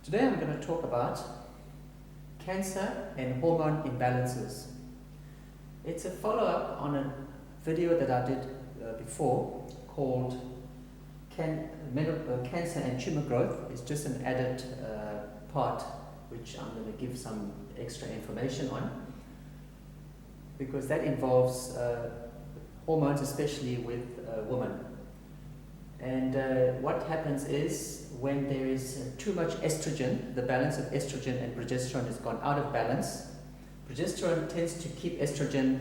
Today I'm going to talk about cancer and hormone imbalances. It's a follow-up on a video that I did before called Cancer and Tumor Growth. It's just an added part which I'm going to give some extra information on, because that involves hormones, especially with women. And what happens is, when there is too much estrogen, the balance of estrogen and progesterone has gone out of balance. Progesterone tends to keep estrogen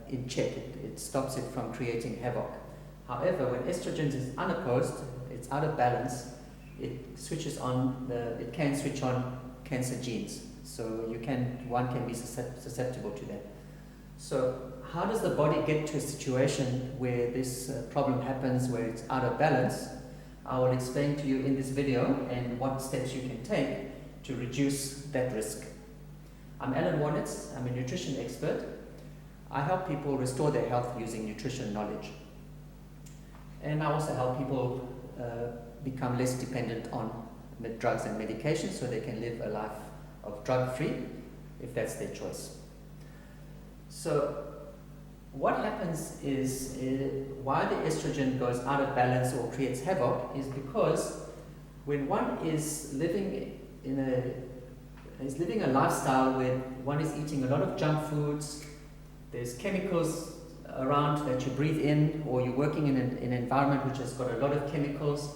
in check. It stops it from creating havoc. However, when estrogen is unopposed, it's out of balance, it switches on it can switch on cancer genes. So one can be susceptible to that. So how does the body get to a situation where this problem happens, where it's out of balance? I will explain to you in this video and what steps you can take to reduce that risk. I'm Alan Warnitz. I'm a nutrition expert. I help people restore their health using nutrition knowledge. And I also help people become less dependent on drugs and medications, so they can live a life of drug-free if that's their choice. So what happens is, why the estrogen goes out of balance or creates havoc is because when one is living a lifestyle where one is eating a lot of junk foods, there's chemicals around that you breathe in, or you're working in an environment which has got a lot of chemicals,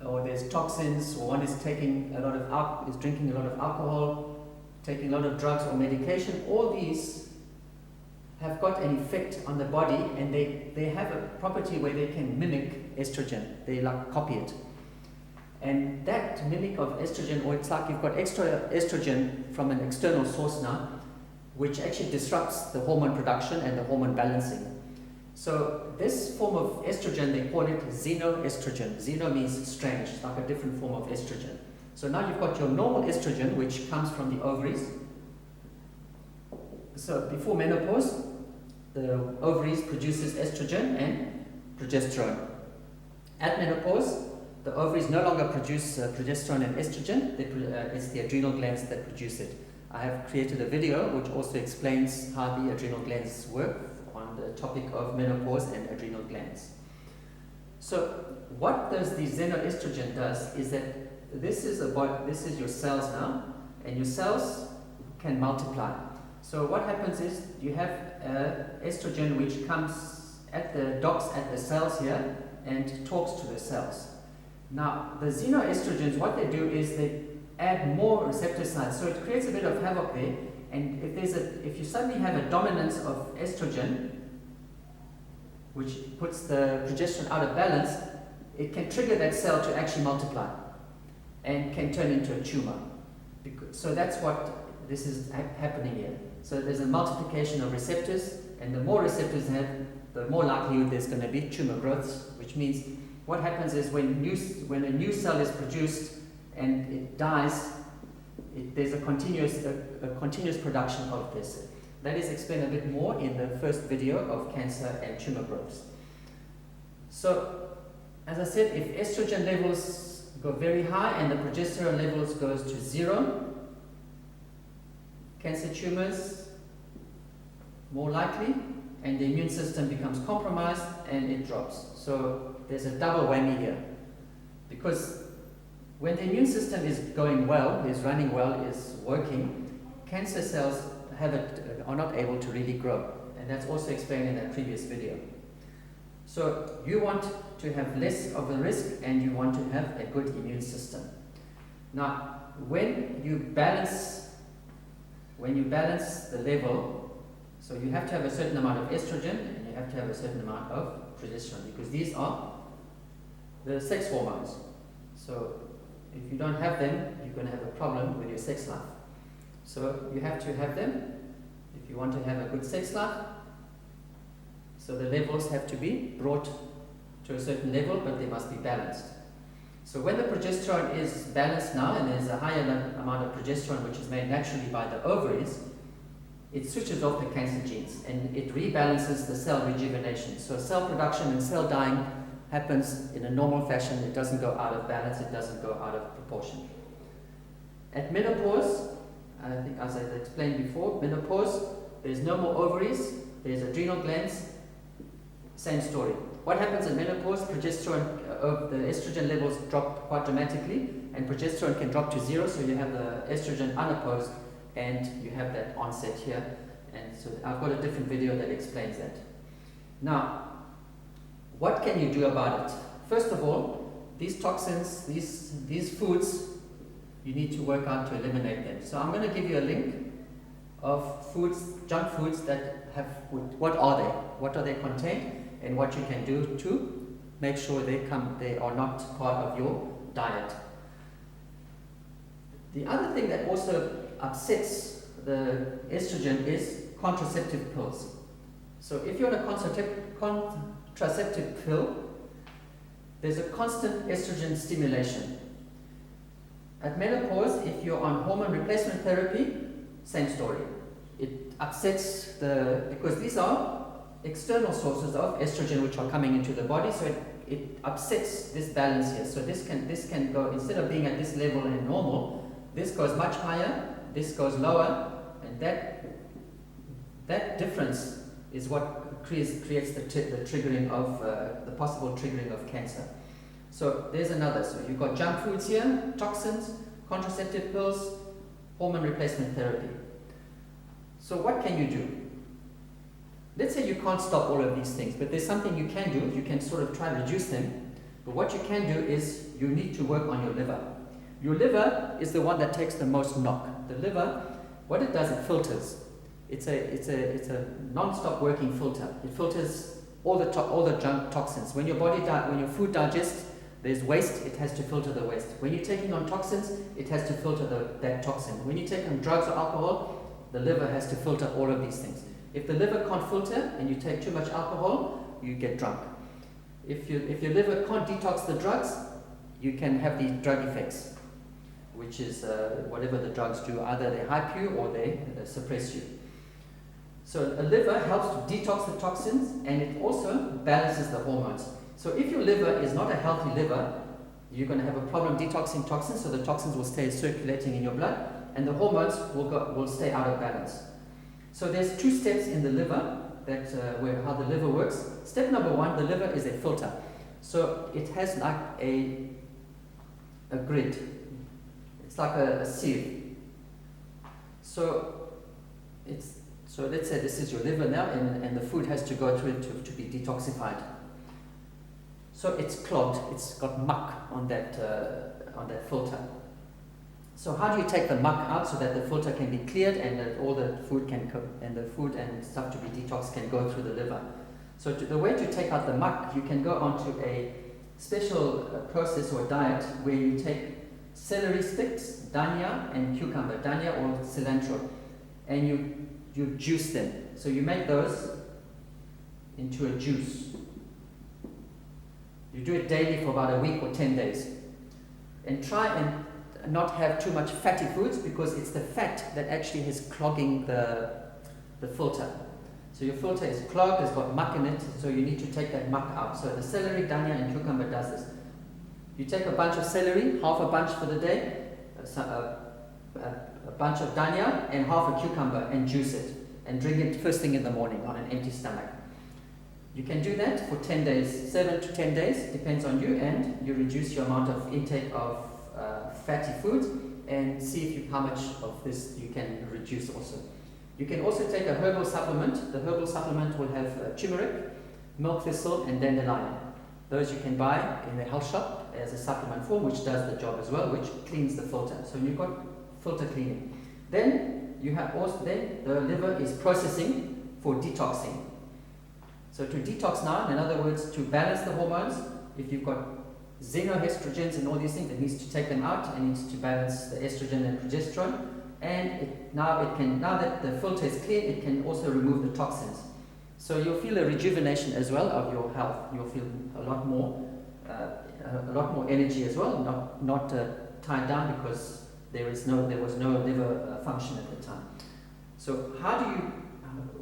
or there's toxins, or one is drinking a lot of alcohol, taking a lot of drugs or medication, all these have got an effect on the body, and they have a property where they can mimic estrogen. They copy it. And that mimic of estrogen, or it's like you've got extra estrogen from an external source now, which actually disrupts the hormone production and the hormone balancing. So this form of estrogen, they call it xenoestrogen. Xeno means strange, it's like a different form of estrogen. So now you've got your normal estrogen, which comes from the ovaries. So before menopause, the ovaries produces estrogen and progesterone. At menopause, the ovaries no longer produce progesterone and estrogen. It's the adrenal glands that produce it. I have created a video which also explains how the adrenal glands work on the topic of menopause and adrenal glands. So what does the xenoestrogen does is that this is your cells now, and your cells can multiply. So what happens is you have estrogen which docks at the cells here and talks to the cells. Now the xenoestrogens, what they do is they add more receptor sites, so it creates a bit of havoc there. And if you suddenly have a dominance of estrogen, which puts the progesterone out of balance, it can trigger that cell to actually multiply and can turn into a tumor. So that's what this is happening here. So there's a multiplication of receptors, and the more receptors have, the more likelihood there's going to be tumor growths, which means what happens is when a new cell is produced and it dies, there's a continuous production of this. That is explained a bit more in the first video of cancer and tumor growths. So as I said, if estrogen levels go very high and the progesterone levels goes to 0, cancer tumors more likely, and the immune system becomes compromised and it drops. So there's a double whammy here, because when the immune system is going well, is running well, is working, cancer cells are not able to really grow, and that's also explained in that previous video. So you want to have less of a risk, and you want to have a good immune system. Now, when you balance the level, so you have to have a certain amount of estrogen and you have to have a certain amount of progesterone, because these are the sex hormones. So if you don't have them, you're going to have a problem with your sex life. So you have to have them if you want to have a good sex life. So the levels have to be brought to a certain level, but they must be balanced. So when the progesterone is balanced now, and there's a higher amount of progesterone which is made naturally by the ovaries, it switches off the cancer genes and it rebalances the cell rejuvenation. So cell production and cell dying happens in a normal fashion. It doesn't go out of balance, it doesn't go out of proportion. At menopause, I think as I explained before, menopause, there's no more ovaries, there's adrenal glands, same story. What happens in menopause? Progesterone, the estrogen levels drop quite dramatically, and progesterone can drop to 0, so you have the estrogen unopposed, and you have that onset here. And so I've got a different video that explains that. Now, what can you do about it? First of all, these toxins, these foods, you need to work out to eliminate them. So I'm going to give you a link of foods, junk foods that have, what are they? What are they contained? And what you can do to make sure they are not part of your diet. The other thing that also upsets the estrogen is contraceptive pills. So if you're on a contraceptive pill, there's a constant estrogen stimulation. At menopause, if you're on hormone replacement therapy, same story. It upsets because these are external sources of estrogen which are coming into the body, so it upsets this balance here. So this can go, instead of being at this level and normal, this goes much higher, this goes lower, and that difference is what creates the triggering of the possible triggering of cancer. So there's another. So you've got junk foods here, toxins, contraceptive pills, hormone replacement therapy. So what can you do? Let's say you can't stop all of these things, but there's something you can do. You can sort of try and reduce them. But what you can do is you need to work on your liver. Your liver is the one that takes the most knock. The liver, what it does, it filters. It's a non-stop working filter. It filters all the junk toxins. When your food digests, there's waste, it has to filter the waste. When you're taking on toxins, it has to filter that toxin. When you take on drugs or alcohol, the liver has to filter all of these things. If the liver can't filter and you take too much alcohol, you get drunk. If your liver can't detox the drugs, you can have these drug effects, which is whatever the drugs do. Either they hype you or they suppress you. So a liver helps to detox the toxins, and it also balances the hormones. So if your liver is not a healthy liver, you're going to have a problem detoxing toxins, so the toxins will stay circulating in your blood, and the hormones will stay out of balance. So there's 2 steps in the liver how the liver works. Step number 1, the liver is a filter. So it has like a grid. It's like a sieve. So let's say this is your liver now, and the food has to go through it to be detoxified. So it's clogged. It's got muck on that filter. So how do you take the muck out so that the filter can be cleared and that all the food and stuff to be detoxed can go through the liver? So the way to take out the muck, you can go onto a special process or diet where you take celery sticks, dania and cucumber, dania or cilantro, and you juice them. So you make those into a juice. You do it daily for about a week or 10 days. And try and not have too much fatty foods, because it's the fat that actually is clogging the filter. So your filter is clogged, it's got muck in it, so you need to take that muck out. So the celery, dania and cucumber does this. You take a bunch of celery, half a bunch for the day, a bunch of dania and half a cucumber, and juice it and drink it first thing in the morning on an empty stomach. You can do that for 10 days, 7 to 10 days, depends on you, and you reduce your amount of intake of fatty foods, and see how much of this you can reduce also. You can also take a herbal supplement. The herbal supplement will have turmeric, milk thistle and dandelion. Those you can buy in the health shop as a supplement form, which does the job as well, which cleans the filter. So you've got filter cleaning. Then you have also the liver is processing for detoxing. So to detox now, in other words, to balance the hormones, if you've got xenoestrogens and all these things, it needs to take them out and needs to balance the estrogen and progesterone. And now that the filter is clean, it can also remove the toxins. So you'll feel a rejuvenation as well of your health. You'll feel a lot more energy as well, not tied down because there was no liver function at the time. So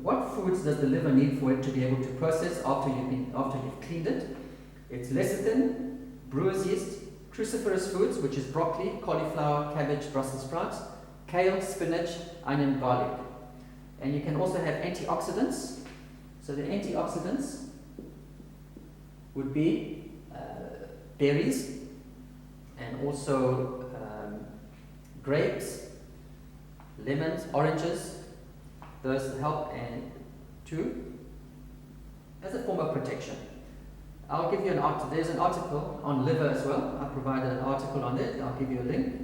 what foods does the liver need for it to be able to process after you've cleaned it? It's lecithin, brewer's yeast, cruciferous foods, which is broccoli, cauliflower, cabbage, Brussels sprouts, kale, spinach, onion, garlic. And you can also have antioxidants. So the antioxidants would be berries, and also grapes, lemons, oranges. Those help and as a form of protection. I'll give you there's an article on liver as well. I provided an article on it. I'll give you a link,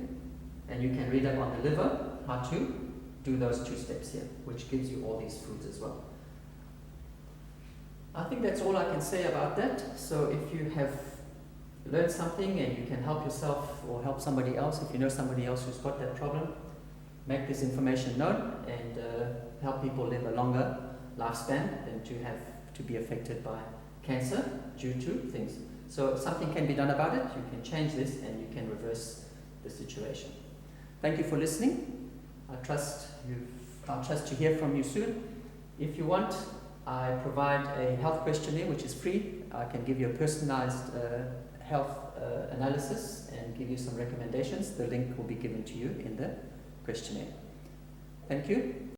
and you can read up on the liver, how to do those 2 steps here, which gives you all these foods as well. I think that's all I can say about that. So if you have learned something and you can help yourself or help somebody else, if you know somebody else who's got that problem, make this information known and help people live a longer lifespan than to be affected by cancer due to things. So if something can be done about it, you can change this and you can reverse the situation. Thank you for listening. I'll trust to hear from you soon. If you want, I provide a health questionnaire which is free. I can give you a personalized health analysis and give you some recommendations. The link will be given to you in the questionnaire. Thank you.